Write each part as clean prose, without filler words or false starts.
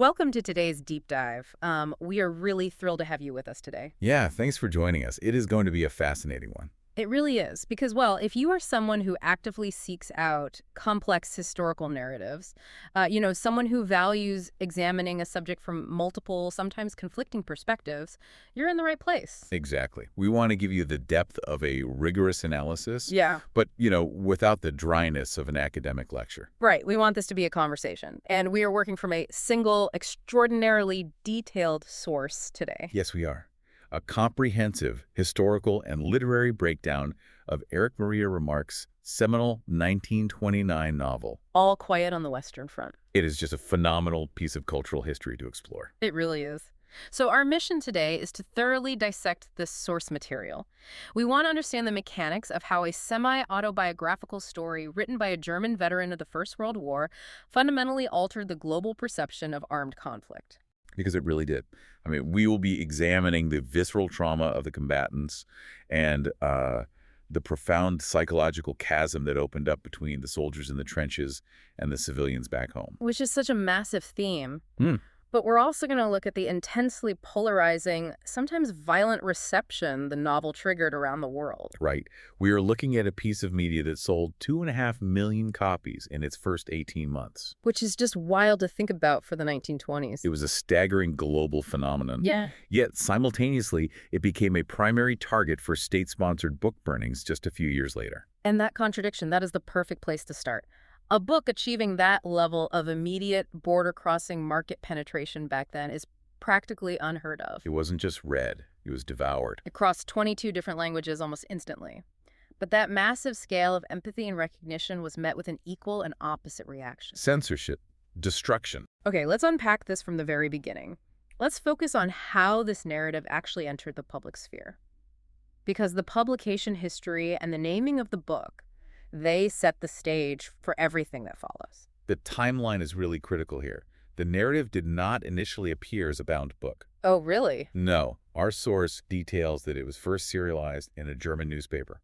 Welcome to today's deep dive. We are really thrilled to have you with us today. Yeah, thanks for joining us. It is going to be a fascinating one. It really is, because, well, if you are someone who actively seeks out complex historical narratives, someone who values examining a subject from multiple, sometimes conflicting perspectives, you're in the right place. Exactly. We want to give you the depth of a rigorous analysis, Yeah. but, without the dryness of an academic lecture. Right. We want this to be a conversation, and we are working from a single, extraordinarily detailed source today. Yes, we are. A comprehensive historical and literary breakdown of Erich Maria Remarque's seminal 1929 novel. All Quiet on the Western Front. It is just a phenomenal piece of cultural history to explore. It really is. So our mission today is to thoroughly dissect this source material. We want to understand the mechanics of how a semi-autobiographical story written by a German veteran of the First World War fundamentally altered the global perception of armed conflict. Because it really did. I mean, we will be examining the visceral trauma of the combatants and the profound psychological chasm that opened up between the soldiers in the trenches and the civilians back home. Which is such a massive theme. But we're also going to look at the intensely polarizing, sometimes violent reception the novel triggered around the world. Right. We are looking at a piece of media that sold 2.5 million copies in its first 18 months. Which is just wild to think about for the 1920s. It was a staggering global phenomenon. Yeah. Yet, simultaneously, it became a primary target for state-sponsored book burnings just a few years later. And that contradiction, that is the perfect place to start. A book achieving that level of immediate border-crossing market penetration back then is practically unheard of. It wasn't just read, it was devoured. It crossed 22 different languages almost instantly. But that massive scale of empathy and recognition was met with an equal and opposite reaction. Censorship, destruction. Okay, let's unpack this from the very beginning. Let's focus on how this narrative actually entered the public sphere. Because the publication history and the naming of the book, they set the stage for everything that follows. The timeline is really critical here. The narrative did not initially appear as a bound book. Oh, really? No. Our source details that it was first serialized in a German newspaper,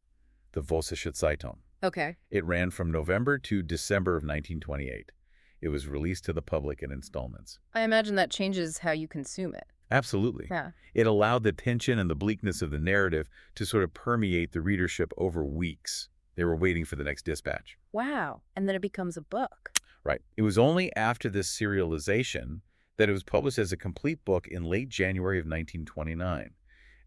the Vossische Zeitung. Okay. It ran from November to December of 1928. It was released to the public in installments. I imagine that changes how you consume it. Absolutely. Yeah. It allowed the tension and the bleakness of the narrative to sort of permeate the readership over weeks. They were waiting for the next dispatch. Wow. And then it becomes a book. Right. It was only after this serialization that it was published as a complete book in late January of 1929.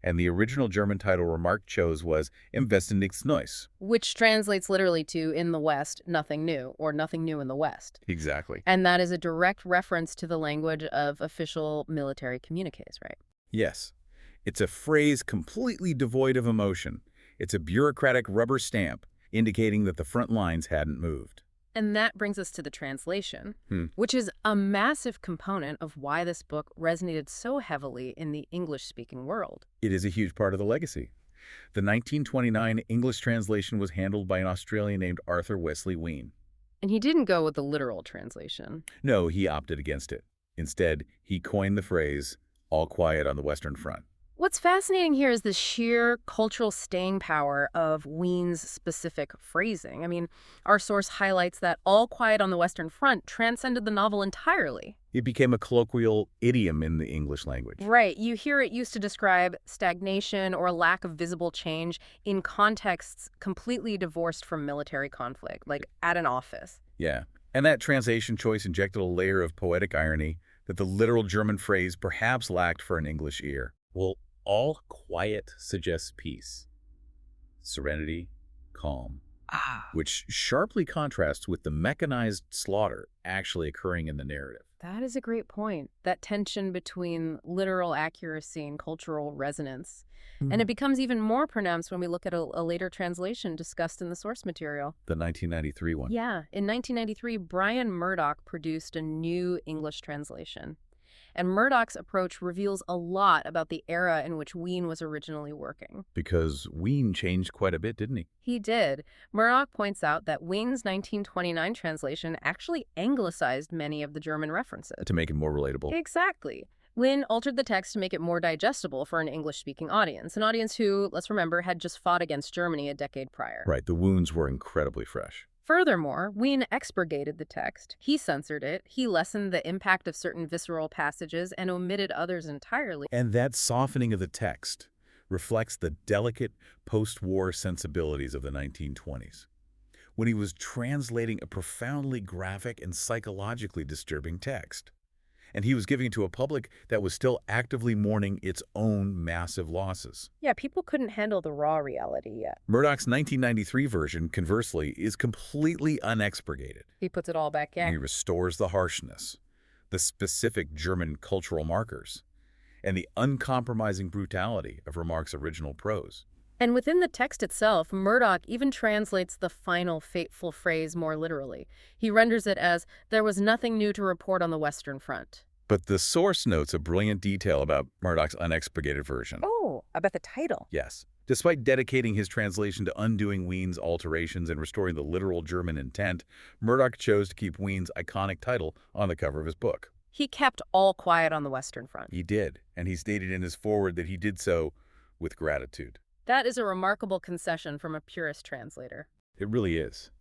And the original German title Remarque chose was Im Westen nichts Neues. Which translates literally to in the West, nothing new, or nothing new in the West. Exactly. And that is a direct reference to the language of official military communiques, right? Yes. It's a phrase completely devoid of emotion. It's a bureaucratic rubber stamp indicating that the front lines hadn't moved. And that brings us to the translation, which is a massive component of why this book resonated so heavily in the English-speaking world. It is a huge part of the legacy. The 1929 English translation was handled by an Australian named Arthur Wesley Wien. And he didn't go with the literal translation. No, he opted against it. Instead, he coined the phrase, all quiet on the Western Front. What's fascinating here is the sheer cultural staying power of Wien's specific phrasing. I mean, our source highlights that all quiet on the Western Front transcended the novel entirely. It became a colloquial idiom in the English language. Right. You hear it used to describe stagnation or a lack of visible change in contexts completely divorced from military conflict, like at an office. Yeah. And that translation choice injected a layer of poetic irony that the literal German phrase perhaps lacked for an English ear. Well, all quiet suggests peace, serenity, calm, which sharply contrasts with the mechanized slaughter actually occurring in the narrative. That is a great point. That tension between literal accuracy and cultural resonance. And it becomes even more pronounced when we look at a later translation discussed in the source material. The 1993 one. Yeah. In 1993, Brian Murdoch produced a new English translation. And Murdoch's approach reveals a lot about the era in which Wien was originally working. Because Wien changed quite a bit, didn't he? He did. Murdoch points out that Wien's 1929 translation actually anglicized many of the German references. To make it more relatable. Exactly. Wien altered the text to make it more digestible for an English-speaking audience, an audience who, let's remember, had just fought against Germany a decade prior. Right, the wounds were incredibly fresh. Furthermore, Wien expurgated the text. He censored it. He lessened the impact of certain visceral passages and omitted others entirely. And that softening of the text reflects the delicate post-war sensibilities of the 1920s, when he was translating a profoundly graphic and psychologically disturbing text. And he was giving it to a public that was still actively mourning its own massive losses. Yeah, people couldn't handle the raw reality yet. Murdoch's 1993 version, conversely, is completely unexpurgated. He puts it all back in. He restores the harshness, the specific German cultural markers, and the uncompromising brutality of Remarque's original prose. And within the text itself, Murdoch even translates the final fateful phrase more literally. He renders it as, "There was nothing new to report on the Western Front." But the source notes a brilliant detail about Murdoch's unexpurgated version. Oh, about the title. Yes. Despite dedicating his translation to undoing Wien's alterations and restoring the literal German intent, Murdoch chose to keep Wien's iconic title on the cover of his book. He kept all quiet on the Western Front. He did, and he stated in his foreword that he did so with gratitude. That is a remarkable concession from a purist translator. It really is.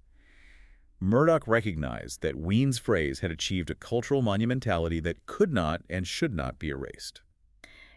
Murdoch recognized that Wien's phrase had achieved a cultural monumentality that could not and should not be erased.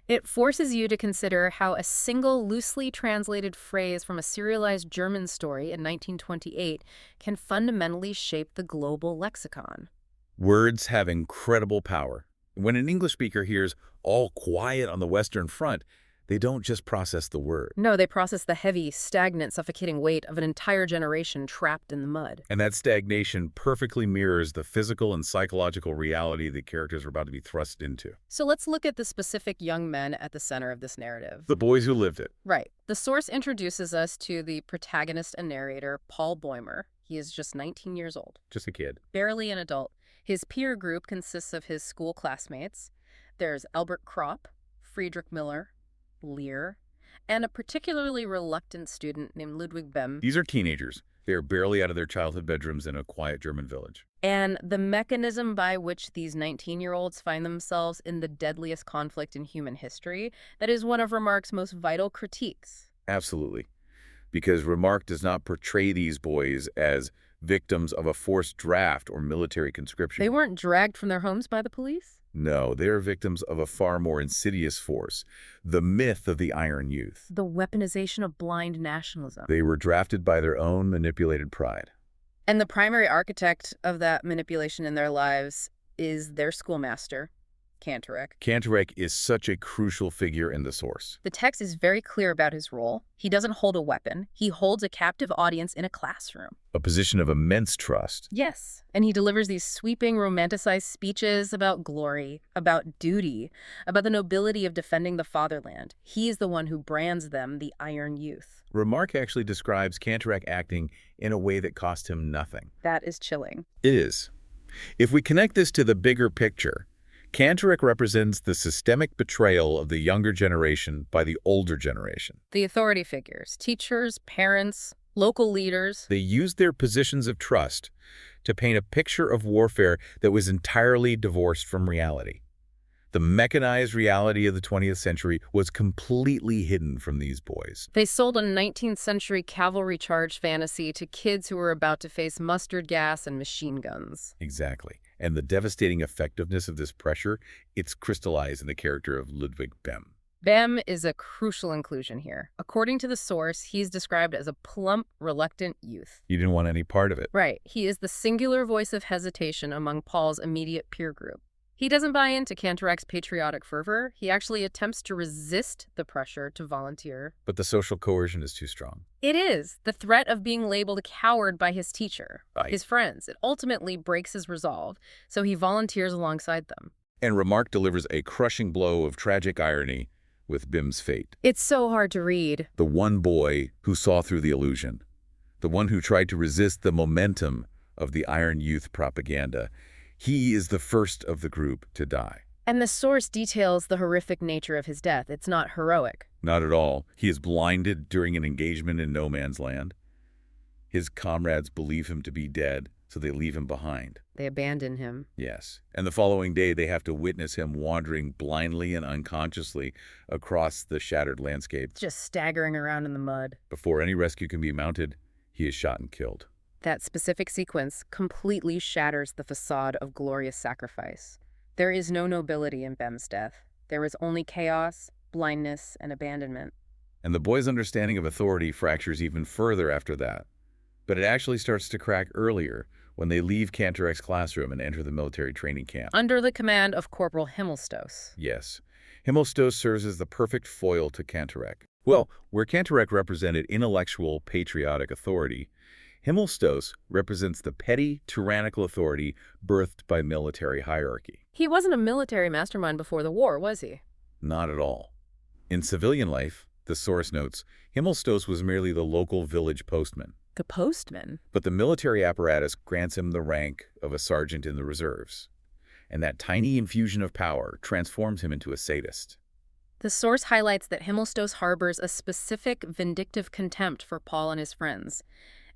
It forces you to consider how a single loosely translated phrase from a serialized German story in 1928 can fundamentally shape the global lexicon. Words have incredible power. When an English speaker hears "all quiet on the Western Front," they don't just process the word. No, they process the heavy, stagnant, suffocating weight of an entire generation trapped in the mud. And that stagnation perfectly mirrors the physical and psychological reality the characters are about to be thrust into. So let's look at the specific young men at the center of this narrative. The boys who lived it. Right. The source introduces us to the protagonist and narrator, Paul Bäumer. He is just 19 years old. Just a kid. Barely an adult. His peer group consists of his school classmates. There's Albert Kropp, Friedrich Miller, Lear, and a particularly reluctant student named Ludwig Bem. These are teenagers. They are barely out of their childhood bedrooms in a quiet German village. And the mechanism by which these 19-year-olds find themselves in the deadliest conflict in human history, that is one of Remarque's most vital critiques. Absolutely. Because Remarque does not portray these boys as victims of a forced draft or military conscription. They weren't dragged from their homes by the police? No, they are victims of a far more insidious force, the myth of the Iron Youth. The weaponization of blind nationalism. They were drafted by their own manipulated pride. And the primary architect of that manipulation in their lives is their schoolmaster, Kantorek. Kantorek is such a crucial figure in the source. The text is very clear about his role. He doesn't hold a weapon. He holds a captive audience in a classroom. A position of immense trust. Yes, and he delivers these sweeping, romanticized speeches about glory, about duty, about the nobility of defending the fatherland. He is the one who brands them the Iron Youth. Remarque actually describes Kantorek acting in a way that cost him nothing. That is chilling. It is. If we connect this to the bigger picture, Kantorek represents the systemic betrayal of the younger generation by the older generation. The authority figures, teachers, parents, local leaders. They used their positions of trust to paint a picture of warfare that was entirely divorced from reality. The mechanized reality of the 20th century was completely hidden from these boys. They sold a 19th century cavalry charge fantasy to kids who were about to face mustard gas and machine guns. Exactly. And the devastating effectiveness of this pressure, it's crystallized in the character of Ludwig Bem. Bem is a crucial inclusion here. According to the source, he's described as a plump, reluctant youth. You didn't want any part of it. Right. He is the singular voice of hesitation among Paul's immediate peer group. He doesn't buy into Kantorek's patriotic fervor. He actually attempts to resist the pressure to volunteer. But the social coercion is too strong. It is. The threat of being labeled a coward by his teacher, his friends. It ultimately breaks his resolve, so he volunteers alongside them. And Remarque delivers a crushing blow of tragic irony with Bem's fate. It's so hard to read. The one boy who saw through the illusion. The one who tried to resist the momentum of the Iron Youth propaganda. He is the first of the group to die. And the source details the horrific nature of his death. It's not heroic. Not at all. He is blinded during an engagement in no man's land. His comrades believe him to be dead, so they leave him behind. They abandon him. Yes. And the following day, they have to witness him wandering blindly and unconsciously across the shattered landscape. Just staggering around in the mud. Before any rescue can be mounted, he is shot and killed. That specific sequence completely shatters the facade of glorious sacrifice. There is no nobility in Bem's death. There is only chaos, blindness, and abandonment. And the boys' understanding of authority fractures even further after that. But it actually starts to crack earlier, when they leave Cantorec's classroom and enter the military training camp. Under the command of Corporal Himmelstos. Yes. Himmelstos serves as the perfect foil to Cantorec. Well, where Cantorec represented intellectual, patriotic authority, Himmelstos represents the petty, tyrannical authority birthed by military hierarchy. He wasn't a military mastermind before the war, was he? Not at all. In civilian life, the source notes, Himmelstos was merely the local village postman. The postman? But the military apparatus grants him the rank of a sergeant in the reserves. And that tiny infusion of power transforms him into a sadist. The source highlights that Himmelstos harbors a specific vindictive contempt for Paul and his friends.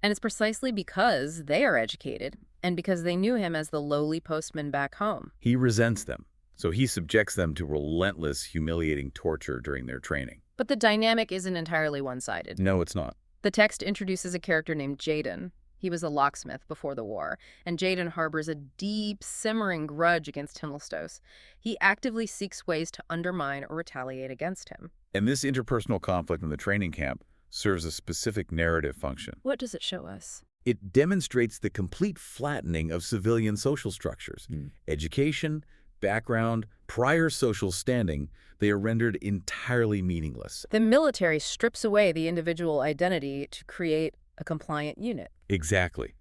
And it's precisely because they are educated, and because they knew him as the lowly postman back home. He resents them, so he subjects them to relentless, humiliating torture during their training. But the dynamic isn't entirely one-sided. No, it's not. The text introduces a character named Jaden. He was a locksmith before the war, and Jaden harbors a deep, simmering grudge against Himmelstos. He actively seeks ways to undermine or retaliate against him. And this interpersonal conflict in the training camp serves a specific narrative function. What does it show us? It demonstrates the complete flattening of civilian social structures. Education, background, prior social standing, they are rendered entirely meaningless. The military strips away the individual identity to create a compliant unit. Exactly.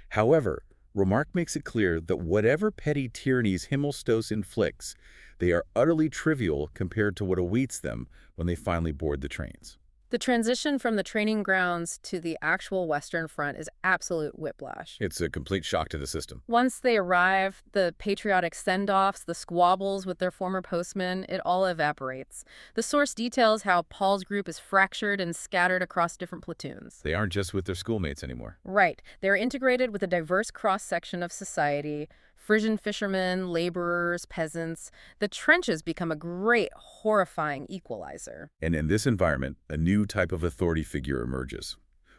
However, Remarque makes it clear that whatever petty tyrannies Himmelstos inflicts, they are utterly trivial compared to what awaits them when they finally board the trains. The transition from the training grounds to the actual Western Front is absolute whiplash. It's a complete shock to the system. Once they arrive, the patriotic send-offs, the squabbles with their former postmen, it all evaporates. The source details how Paul's group is fractured and scattered across different platoons. They aren't just with their schoolmates anymore. Right. They're integrated with a diverse cross-section of society. Frisian fishermen, laborers, peasants. The trenches become a great, horrifying equalizer. And in this environment, a new type of authority figure emerges.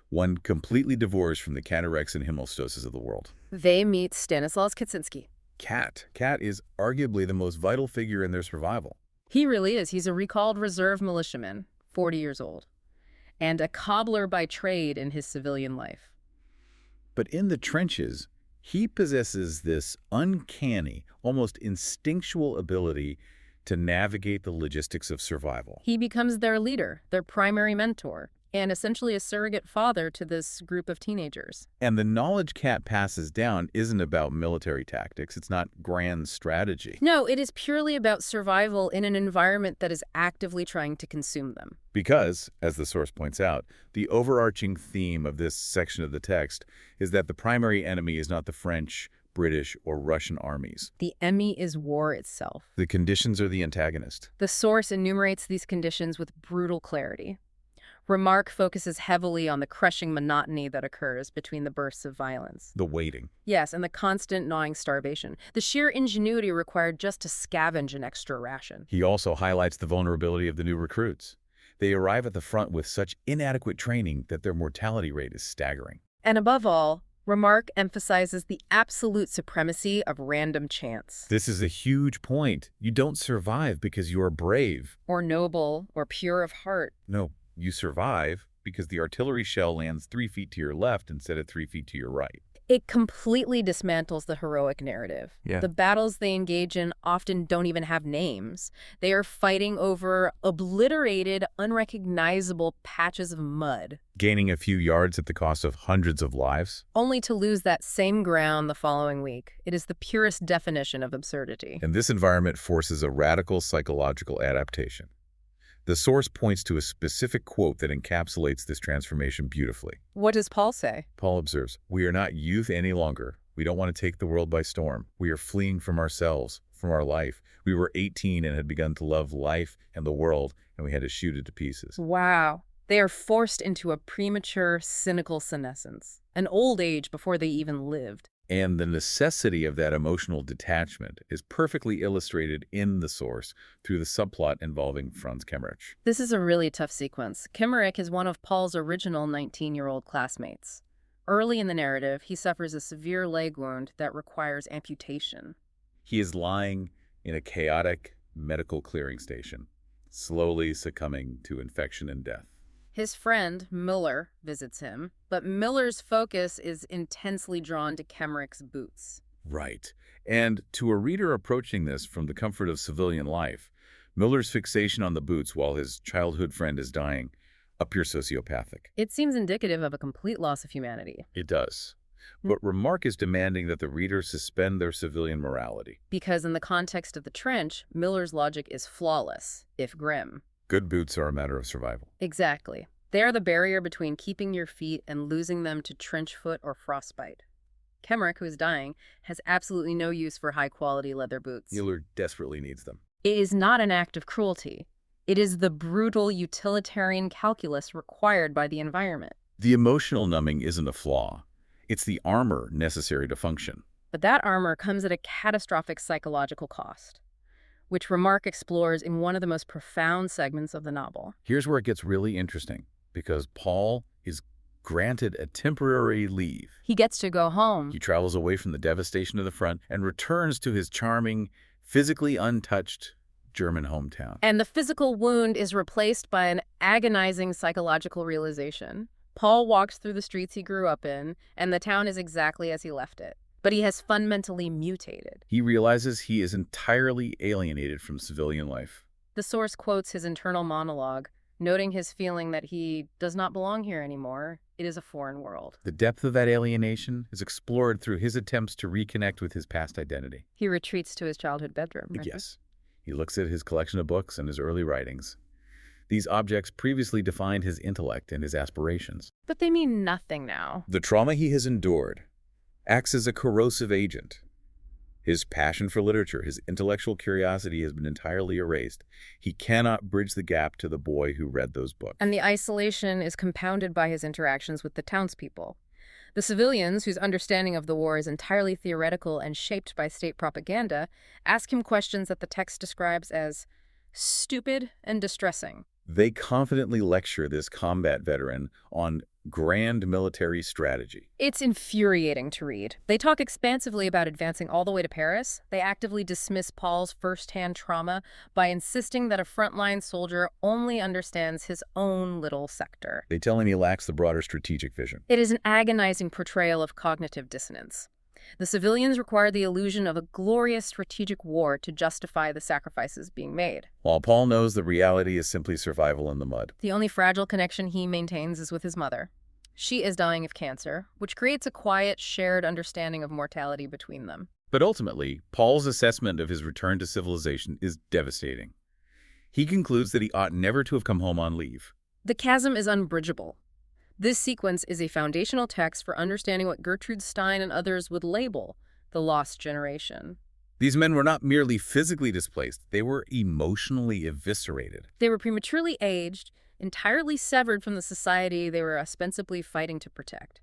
One completely divorced from the Cantorecs and Himmelstoses of the world. They meet Stanislaus Kaczynski. Cat. Cat is arguably the most vital figure in their survival. He really is. He's a recalled reserve militiaman, 40 years old, and a cobbler by trade in his civilian life. But in the trenches, he possesses this uncanny, almost instinctual ability to navigate the logistics of survival. He becomes their leader, their primary mentor, and essentially a surrogate father to this group of teenagers. And the knowledge Cat passes down isn't about military tactics. It's not grand strategy. No, it is purely about survival in an environment that is actively trying to consume them. Because, as the source points out, the overarching theme of this section of the text is that the primary enemy is not the French, British, or Russian armies. The enemy is war itself. The conditions are the antagonist. The source enumerates these conditions with brutal clarity. Remarque focuses heavily on the crushing monotony that occurs between the bursts of violence. The waiting. Yes, and the constant gnawing starvation. The sheer ingenuity required just to scavenge an extra ration. He also highlights the vulnerability of the new recruits. They arrive at the front with such inadequate training that their mortality rate is staggering. And above all, Remarque emphasizes the absolute supremacy of random chance. This is a huge point. You don't survive because you are brave. Or noble, or pure of heart. No. You survive because the artillery shell lands 3 feet to your left instead of 3 feet to your right. It completely dismantles the heroic narrative. Yeah. The battles they engage in often don't even have names. They are fighting over obliterated, unrecognizable patches of mud. Gaining a few yards at the cost of hundreds of lives. Only to lose that same ground the following week. It is the purest definition of absurdity. And this environment forces a radical psychological adaptation. The source points to a specific quote that encapsulates this transformation beautifully. What does Paul say? Paul observes, "We are not youth any longer. We don't want to take the world by storm. We are fleeing from ourselves, from our life. We were 18 and had begun to love life and the world, and we had to shoot it to pieces." Wow. They are forced into a premature, cynical senescence, an old age before they even lived. And the necessity of that emotional detachment is perfectly illustrated in the source through the subplot involving Franz Kemmerich. This is a really tough sequence. Kemmerich is one of Paul's original 19-year-old classmates. Early in the narrative, he suffers a severe leg wound that requires amputation. He is lying in a chaotic medical clearing station, slowly succumbing to infection and death. His friend, Miller, visits him, but Miller's focus is intensely drawn to Kemmerich's boots. Right. And to a reader approaching this from the comfort of civilian life, Miller's fixation on the boots while his childhood friend is dying appears sociopathic. It seems indicative of a complete loss of humanity. It does. But Remarque is demanding that the reader suspend their civilian morality. Because in the context of the trench, Miller's logic is flawless, if grim. Good boots are a matter of survival. Exactly. They are the barrier between keeping your feet and losing them to trench foot or frostbite. Kemmerich, who is dying, has absolutely no use for high-quality leather boots. Miller desperately needs them. It is not an act of cruelty. It is the brutal utilitarian calculus required by the environment. The emotional numbing isn't a flaw. It's the armor necessary to function. But that armor comes at a catastrophic psychological cost, which Remarque explores in one of the most profound segments of the novel. Here's where it gets really interesting, because Paul is granted a temporary leave. He gets to go home. He travels away from the devastation of the front and returns to his charming, physically untouched German hometown. And the physical wound is replaced by an agonizing psychological realization. Paul walks through the streets he grew up in, and the town is exactly as he left it. But he has fundamentally mutated. He realizes he is entirely alienated from civilian life. The source quotes his internal monologue, noting his feeling that he does not belong here anymore. It is a foreign world. The depth of that alienation is explored through his attempts to reconnect with his past identity. He retreats to his childhood bedroom. Right? Yes. He looks at his collection of books and his early writings. These objects previously defined his intellect and his aspirations. But they mean nothing now. The trauma he has endured acts as a corrosive agent. His passion for literature, his intellectual curiosity has been entirely erased. He cannot bridge the gap to the boy who read those books. And the isolation is compounded by his interactions with the townspeople. The civilians, whose understanding of the war is entirely theoretical and shaped by state propaganda, ask him questions that the text describes as stupid and distressing. They confidently lecture this combat veteran on grand military strategy. It's infuriating to read. They talk expansively about advancing all the way to Paris. They actively dismiss Paul's first-hand trauma by insisting that a frontline soldier only understands his own little sector. They tell him he lacks the broader strategic vision. It is an agonizing portrayal of cognitive dissonance. The civilians require the illusion of a glorious strategic war to justify the sacrifices being made. While Paul knows the reality is simply survival in the mud. The only fragile connection he maintains is with his mother. She is dying of cancer, which creates a quiet, shared understanding of mortality between them. But ultimately, Paul's assessment of his return to civilization is devastating. He concludes that he ought never to have come home on leave. The chasm is unbridgeable. This sequence is a foundational text for understanding what Gertrude Stein and others would label the lost generation. These men were not merely physically displaced, they were emotionally eviscerated. They were prematurely aged, entirely severed from the society they were ostensibly fighting to protect.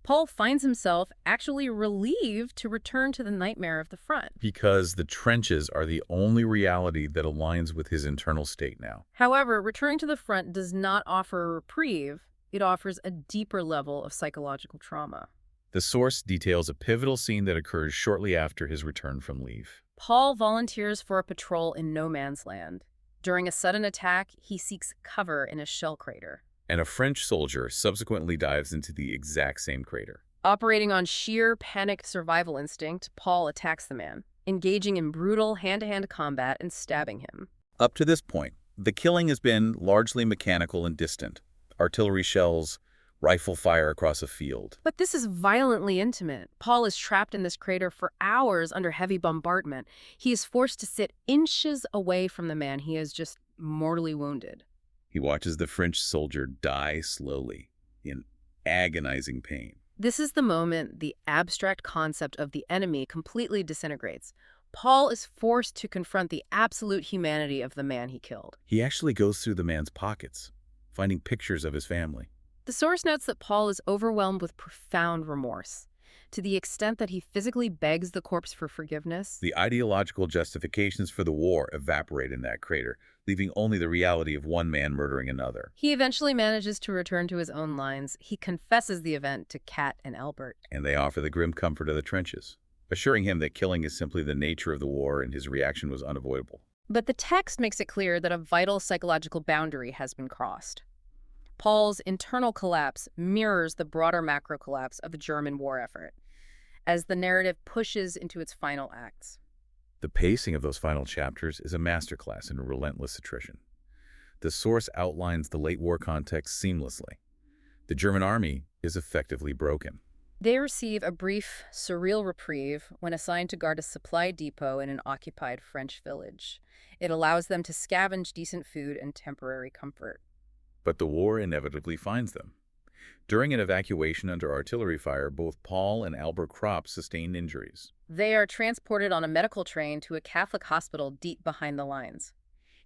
Paul finds himself actually relieved to return to the nightmare of the front. Because the trenches are the only reality that aligns with his internal state now. However, returning to the front does not offer a reprieve. It offers a deeper level of psychological trauma. The source details a pivotal scene that occurs shortly after his return from leave. Paul volunteers for a patrol in no man's land. During a sudden attack, he seeks cover in a shell crater. And a French soldier subsequently dives into the exact same crater. Operating on sheer panic survival instinct, Paul attacks the man, engaging in brutal hand-to-hand combat and stabbing him. Up to this point, the killing has been largely mechanical and distant. Artillery shells, rifle fire across a field. But this is violently intimate. Paul is trapped in this crater for hours under heavy bombardment. He is forced to sit inches away from the man he has just mortally wounded. He watches the French soldier die slowly, in agonizing pain. This is the moment the abstract concept of the enemy completely disintegrates. Paul is forced to confront the absolute humanity of the man he killed. He actually goes through the man's pockets, finding pictures of his family. The source notes that Paul is overwhelmed with profound remorse. to the extent that he physically begs the corpse for forgiveness. The ideological justifications for the war evaporate in that crater, leaving only the reality of one man murdering another. He eventually manages to return to his own lines. He confesses the event to Kat and Albert. And they offer the grim comfort of the trenches, assuring him that killing is simply the nature of the war and his reaction was unavoidable. But the text makes it clear that a vital psychological boundary has been crossed. Paul's internal collapse mirrors the broader macro collapse of the German war effort, as the narrative pushes into its final acts. The pacing of those final chapters is a masterclass in relentless attrition. The source outlines the late war context seamlessly. The German army is effectively broken. They receive a brief, surreal reprieve when assigned to guard a supply depot in an occupied French village. It allows them to scavenge decent food and temporary comfort. But the war inevitably finds them. During an evacuation under artillery fire, both Paul and Albert Kropp sustain injuries. They are transported on a medical train to a Catholic hospital deep behind the lines.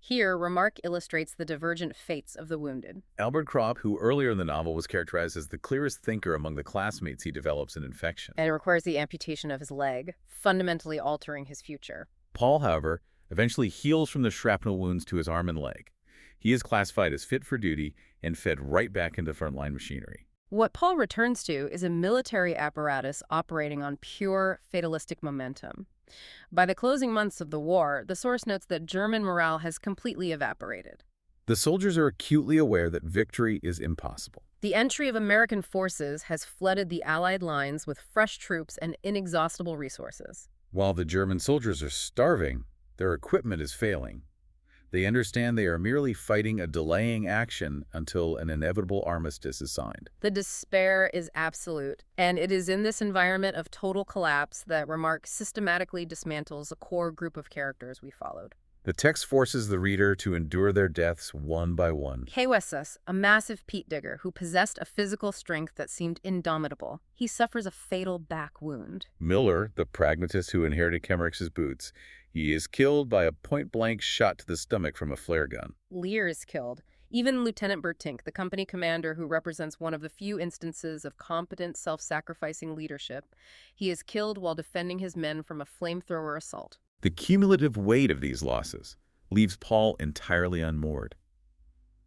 Here, Remarque illustrates the divergent fates of the wounded. Albert Kropp, who earlier in the novel was characterized as the clearest thinker among the classmates, he develops an infection. And it requires the amputation of his leg, fundamentally altering his future. Paul, however, eventually heals from the shrapnel wounds to his arm and leg. He is classified as fit for duty and fed right back into frontline machinery. What Paul returns to is a military apparatus operating on pure fatalistic momentum. By the closing months of the war, the source notes that German morale has completely evaporated. The soldiers are acutely aware that victory is impossible. The entry of American forces has flooded the Allied lines with fresh troops and inexhaustible resources. While the German soldiers are starving, their equipment is failing. They understand they are merely fighting a delaying action until an inevitable armistice is signed. The despair is absolute, and it is in this environment of total collapse that Remarque systematically dismantles a core group of characters we followed. The text forces the reader to endure their deaths one by one. Huesas, a massive peat digger who possessed a physical strength that seemed indomitable. He suffers a fatal back wound. Miller, the pragmatist who inherited Kemmerich's boots, he is killed by a point-blank shot to the stomach from a flare gun. Lear is killed. Even Lieutenant Bertink, the company commander who represents one of the few instances of competent, self-sacrificing leadership, he is killed while defending his men from a flamethrower assault. The cumulative weight of these losses leaves Paul entirely unmoored.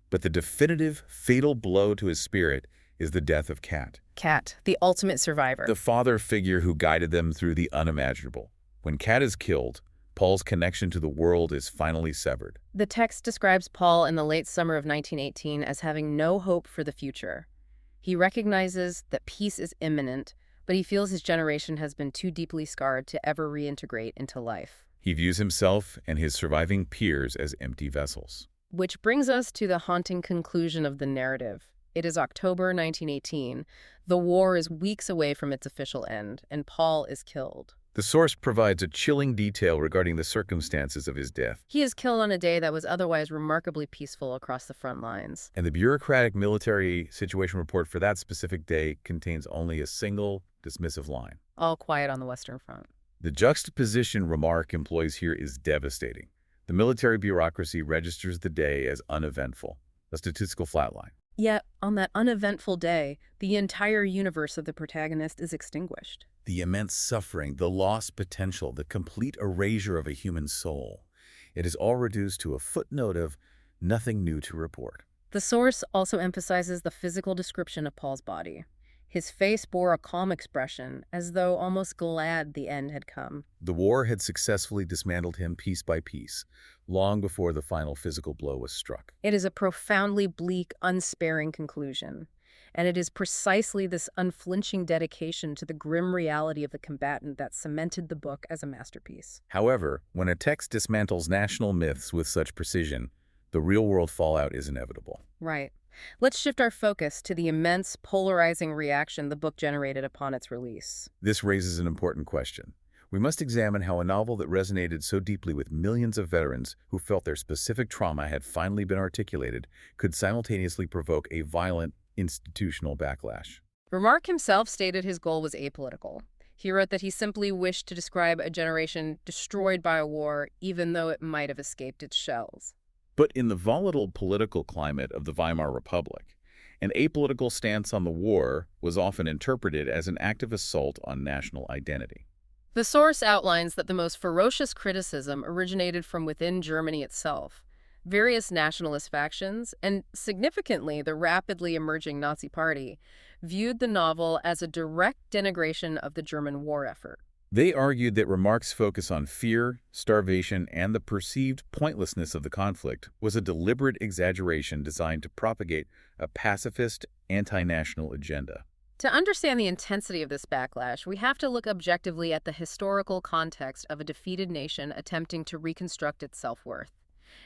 But the definitive, fatal blow to his spirit is the death of Kat. Kat, the ultimate survivor. The father figure who guided them through the unimaginable. When Kat is killed, Paul's connection to the world is finally severed. The text describes Paul in the late summer of 1918 as having no hope for the future. He recognizes that peace is imminent, but he feels his generation has been too deeply scarred to ever reintegrate into life. He views himself and his surviving peers as empty vessels. Which brings us to the haunting conclusion of the narrative. It is October 1918. The war is weeks away from its official end, and Paul is killed. The source provides a chilling detail regarding the circumstances of his death. He is killed on a day that was otherwise remarkably peaceful across the front lines. And the bureaucratic military situation report for that specific day contains only a single dismissive line. All quiet on the Western Front. The juxtaposition Remarque employs here is devastating. The military bureaucracy registers the day as uneventful, a statistical flatline. Yet, on that uneventful day, the entire universe of the protagonist is extinguished. The immense suffering, the lost potential, the complete erasure of a human soul. It is all reduced to a footnote of nothing new to report. The source also emphasizes the physical description of Paul's body. His face bore a calm expression, as though almost glad the end had come. The war had successfully dismantled him piece by piece, long before the final physical blow was struck. It is a profoundly bleak, unsparing conclusion. And it is precisely this unflinching dedication to the grim reality of the combatant that cemented the book as a masterpiece. However, when a text dismantles national myths with such precision, the real-world fallout is inevitable. Right. Let's shift our focus to the immense, polarizing reaction the book generated upon its release. This raises an important question. We must examine how a novel that resonated so deeply with millions of veterans who felt their specific trauma had finally been articulated could simultaneously provoke a violent, institutional backlash. Remarque himself stated his goal was apolitical. He wrote that he simply wished to describe a generation destroyed by a war, even though it might have escaped its shells. But in the volatile political climate of the Weimar Republic, An apolitical stance on the war was often interpreted as an active assault on national identity. The source outlines that the most ferocious criticism originated from within Germany itself. Various nationalist factions, and significantly the rapidly emerging Nazi Party, viewed the novel as a direct denigration of the German war effort. They argued that Remarque's focus on fear, starvation, and the perceived pointlessness of the conflict was a deliberate exaggeration designed to propagate a pacifist, anti-national agenda. To understand the intensity of this backlash, we have to look objectively at the historical context of a defeated nation attempting to reconstruct its self-worth.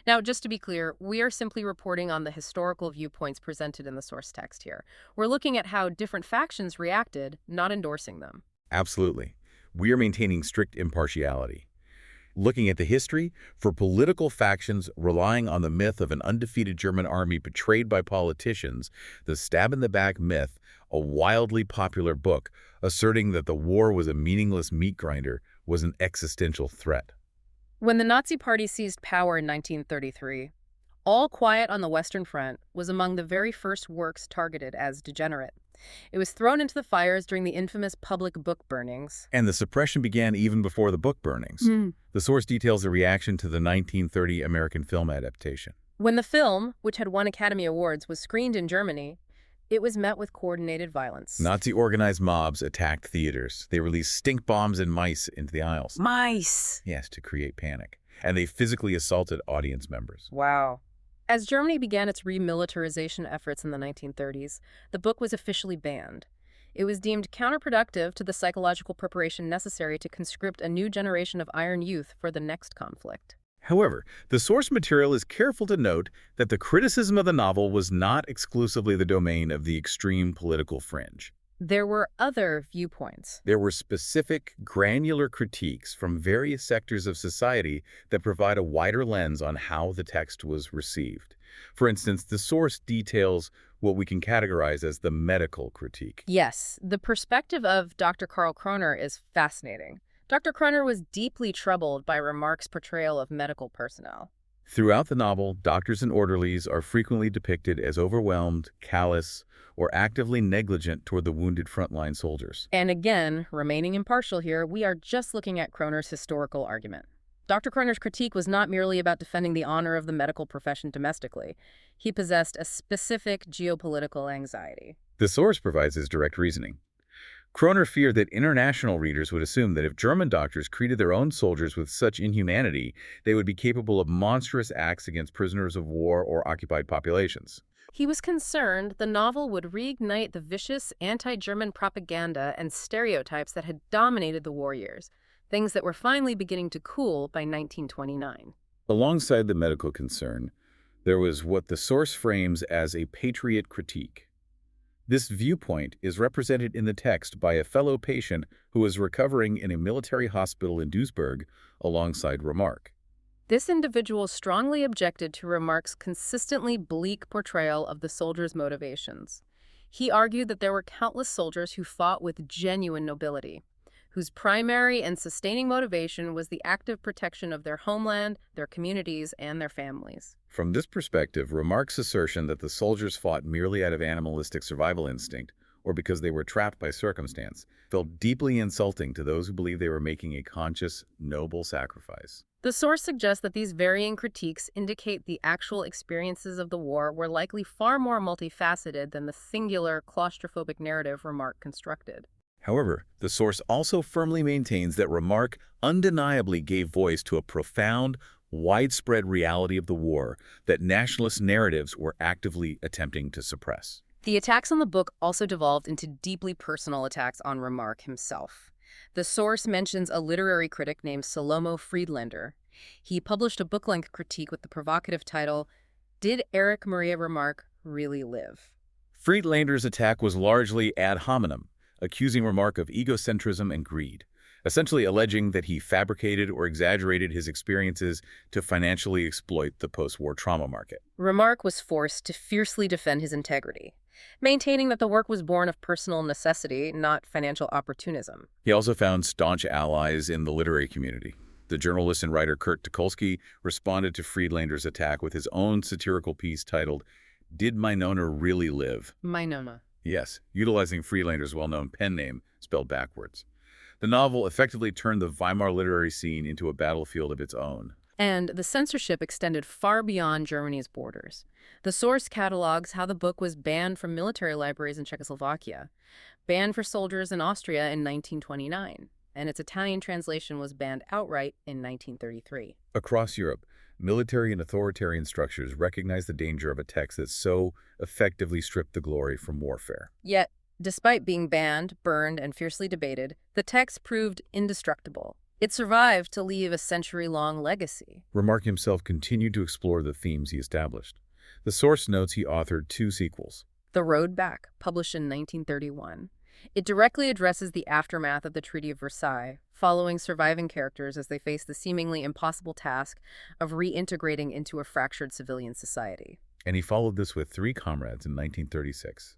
Now, just to be clear, we are simply reporting on the historical viewpoints presented in the source text here. We're looking at how different factions reacted, not endorsing them. Absolutely. We are maintaining strict impartiality. Looking at the history, for political factions relying on the myth of an undefeated German army betrayed by politicians, the stab-in-the-back myth, a wildly popular book asserting that the war was a meaningless meat grinder, was an existential threat. When the Nazi Party seized power in 1933, All Quiet on the Western Front was among the very first works targeted as degenerate. It was thrown into the fires during the infamous public book burnings. And the suppression began even before the book burnings. The source details the reaction to the 1930 American film adaptation. When the film, which had won Academy Awards, was screened in Germany, it was met with coordinated violence. Nazi-organized mobs attacked theaters. They released stink bombs and mice into the aisles. Mice! Yes, to create panic. And they physically assaulted audience members. Wow. As Germany began its remilitarization efforts in the 1930s, the book was officially banned. It was deemed counterproductive to the psychological preparation necessary to conscript a new generation of iron youth for the next conflict. However, the source material is careful to note that the criticism of the novel was not exclusively the domain of the extreme political fringe. There were other viewpoints. There were specific, granular critiques from various sectors of society that provide a wider lens on how the text was received. For instance, the source details what we can categorize as the medical critique. Yes, the perspective of Dr. Karl Kroner is fascinating. Dr. Kroner was deeply troubled by Remarque's portrayal of medical personnel. Throughout the novel, doctors and orderlies are frequently depicted as overwhelmed, callous, or actively negligent toward the wounded frontline soldiers. And again, remaining impartial here, we are just looking at Kroner's historical argument. Dr. Kroner's critique was not merely about defending the honor of the medical profession domestically. He possessed a specific geopolitical anxiety. The source provides his direct reasoning. Kroner feared that international readers would assume that if German doctors treated their own soldiers with such inhumanity, they would be capable of monstrous acts against prisoners of war or occupied populations. He was concerned the novel would reignite the vicious anti-German propaganda and stereotypes that had dominated the war years, things that were finally beginning to cool by 1929. Alongside the medical concern, there was what the source frames as a patriot critique. This viewpoint is represented in the text by a fellow patient who was recovering in a military hospital in Duisburg alongside Remarque. This individual strongly objected to Remarque's consistently bleak portrayal of the soldiers' motivations. He argued that there were countless soldiers who fought with genuine nobility, whose primary and sustaining motivation was the active protection of their homeland, their communities, and their families. From this perspective, Remarque's assertion that the soldiers fought merely out of animalistic survival instinct, or because they were trapped by circumstance, felt deeply insulting to those who believed they were making a conscious, noble sacrifice. The source suggests that these varying critiques indicate the actual experiences of the war were likely far more multifaceted than the singular, claustrophobic narrative Remarque constructed. However, the source also firmly maintains that Remarque undeniably gave voice to a profound, widespread reality of the war that nationalist narratives were actively attempting to suppress. The attacks on the book also devolved into deeply personal attacks on Remarque himself. The source mentions a literary critic named Salomo Friedlander. He published a book-length critique with the provocative title, "Did Erich Maria Remarque Really Live?" Friedlander's attack was largely ad hominem, accusing Remarque of egocentrism and greed, essentially alleging that he fabricated or exaggerated his experiences to financially exploit the post-war trauma market. Remarque was forced to fiercely defend his integrity, maintaining that the work was born of personal necessity, not financial opportunism. He also found staunch allies in the literary community. The journalist and writer Kurt Tucholsky responded to Friedlander's attack with his own satirical piece titled, Did Minona really live? Minoma. Yes, utilizing Friedlander's well-known pen name, spelled backwards. The novel effectively turned the Weimar literary scene into a battlefield of its own. And the censorship extended far beyond Germany's borders. The source catalogs how the book was banned from military libraries in Czechoslovakia, banned for soldiers in Austria in 1929, and its Italian translation was banned outright in 1933. Across Europe, military and authoritarian structures recognized the danger of a text that so effectively stripped the glory from warfare. Yet, despite being banned, burned, and fiercely debated, the text proved indestructible. It survived to leave a century-long legacy. Remarque himself continued to explore the themes he established. The source notes he authored 2 sequels. The Road Back, published in 1931. It directly addresses the aftermath of the Treaty of Versailles, following surviving characters as they face the seemingly impossible task of reintegrating into a fractured civilian society. And he followed this with 3 Comrades in 1936,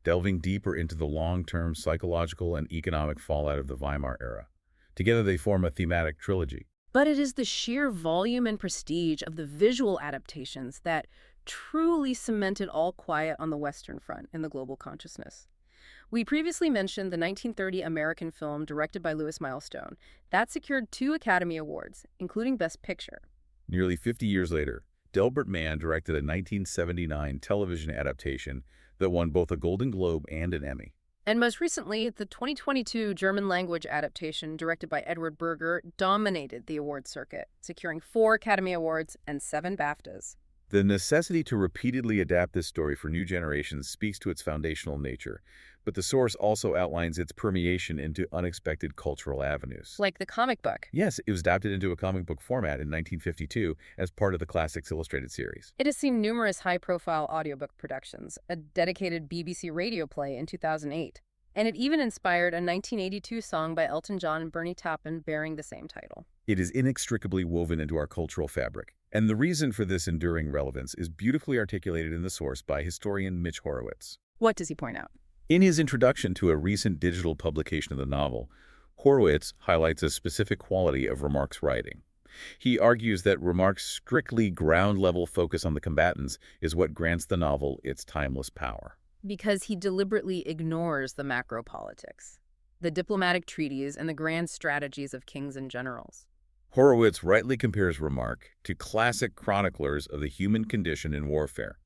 delving deeper into the long-term psychological and economic fallout of the Weimar era. Together they form a thematic trilogy. But it is the sheer volume and prestige of the visual adaptations that truly cemented All Quiet on the Western Front in the global consciousness. We previously mentioned the 1930 American film directed by Louis Milestone. That secured 2 Academy Awards, including Best Picture. Nearly 50 years later, Delbert Mann directed a 1979 television adaptation that won both a Golden Globe and an Emmy. And most recently, the 2022 German-language adaptation directed by Edward Berger dominated the award circuit, securing 4 Academy Awards and 7 BAFTAs. The necessity to repeatedly adapt this story for new generations speaks to its foundational nature, but the source also outlines its permeation into unexpected cultural avenues. Like the comic book. Yes, it was adapted into a comic book format in 1952 as part of the Classics Illustrated series. It has seen numerous high-profile audiobook productions, a dedicated BBC radio play in 2008, and it even inspired a 1982 song by Elton John and Bernie Taupin bearing the same title. It is inextricably woven into our cultural fabric, and the reason for this enduring relevance is beautifully articulated in the source by historian Mitch Horowitz. What does he point out? In his introduction to a recent digital publication of the novel, Horowitz highlights a specific quality of Remarque's writing. He argues that Remarque's strictly ground-level focus on the combatants is what grants the novel its timeless power. Because he deliberately ignores the macro politics, the diplomatic treaties, and the grand strategies of kings and generals. Horowitz rightly compares Remarque to classic chroniclers of the human condition in warfare,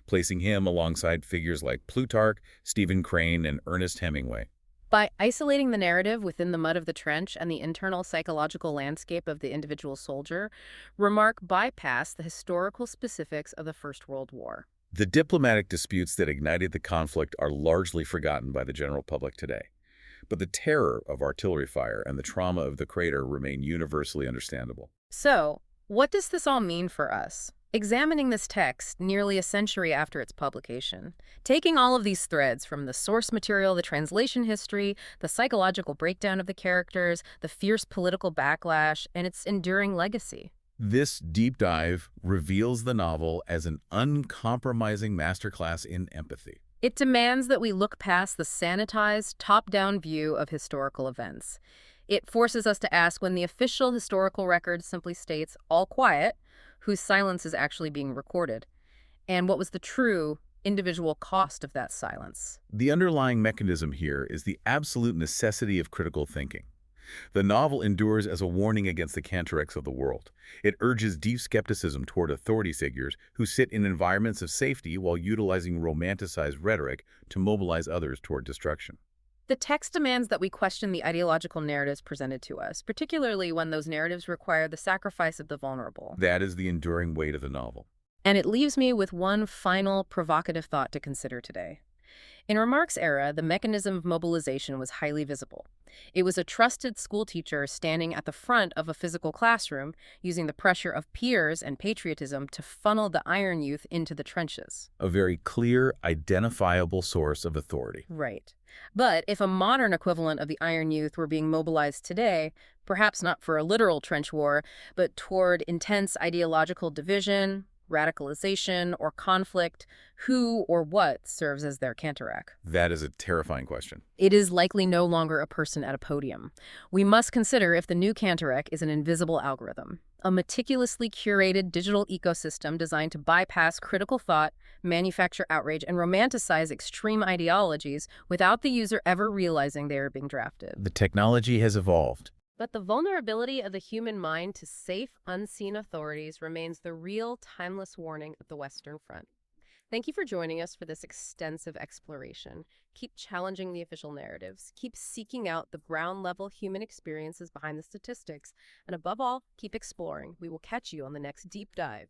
placing him alongside figures like Plutarch, Stephen Crane, and Ernest Hemingway. By isolating the narrative within the mud of the trench and the internal psychological landscape of the individual soldier, Remarque bypassed the historical specifics of the First World War. The diplomatic disputes that ignited the conflict are largely forgotten by the general public today. But the terror of artillery fire and the trauma of the crater remain universally understandable. So, what does this all mean for us? Examining this text nearly a century after its publication, taking all of these threads from the source material, the translation history, the psychological breakdown of the characters, the fierce political backlash, and its enduring legacy. This deep dive reveals the novel as an uncompromising masterclass in empathy. It demands that we look past the sanitized, top-down view of historical events. It forces us to ask when the official historical record simply states, all quiet, whose silence is actually being recorded, and what was the true individual cost of that silence. The underlying mechanism here is the absolute necessity of critical thinking. The novel endures as a warning against the Cantorex of the world. It urges deep skepticism toward authority figures who sit in environments of safety while utilizing romanticized rhetoric to mobilize others toward destruction. The text demands that we question the ideological narratives presented to us, particularly when those narratives require the sacrifice of the vulnerable. That is the enduring weight of the novel. And it leaves me with one final provocative thought to consider today. In Remarque's era, the mechanism of mobilization was highly visible. It was a trusted schoolteacher standing at the front of a physical classroom, using the pressure of peers and patriotism to funnel the Iron Youth into the trenches. A very clear, identifiable source of authority. Right. But if a modern equivalent of the Iron Youth were being mobilized today, perhaps not for a literal trench war, but toward intense ideological division, radicalization, or conflict, who or what serves as their Cantorac? That is a terrifying question. It is likely no longer a person at a podium. We must consider if the new Cantorac is an invisible algorithm. A meticulously curated digital ecosystem designed to bypass critical thought, manufacture outrage, and romanticize extreme ideologies without the user ever realizing they are being drafted. The technology has evolved. But the vulnerability of the human mind to safe, unseen authorities remains the real, timeless warning at the Western Front. Thank you for joining us for this extensive exploration. Keep challenging the official narratives. Keep seeking out the ground-level human experiences behind the statistics. And above all, keep exploring. We will catch you on the next deep dive.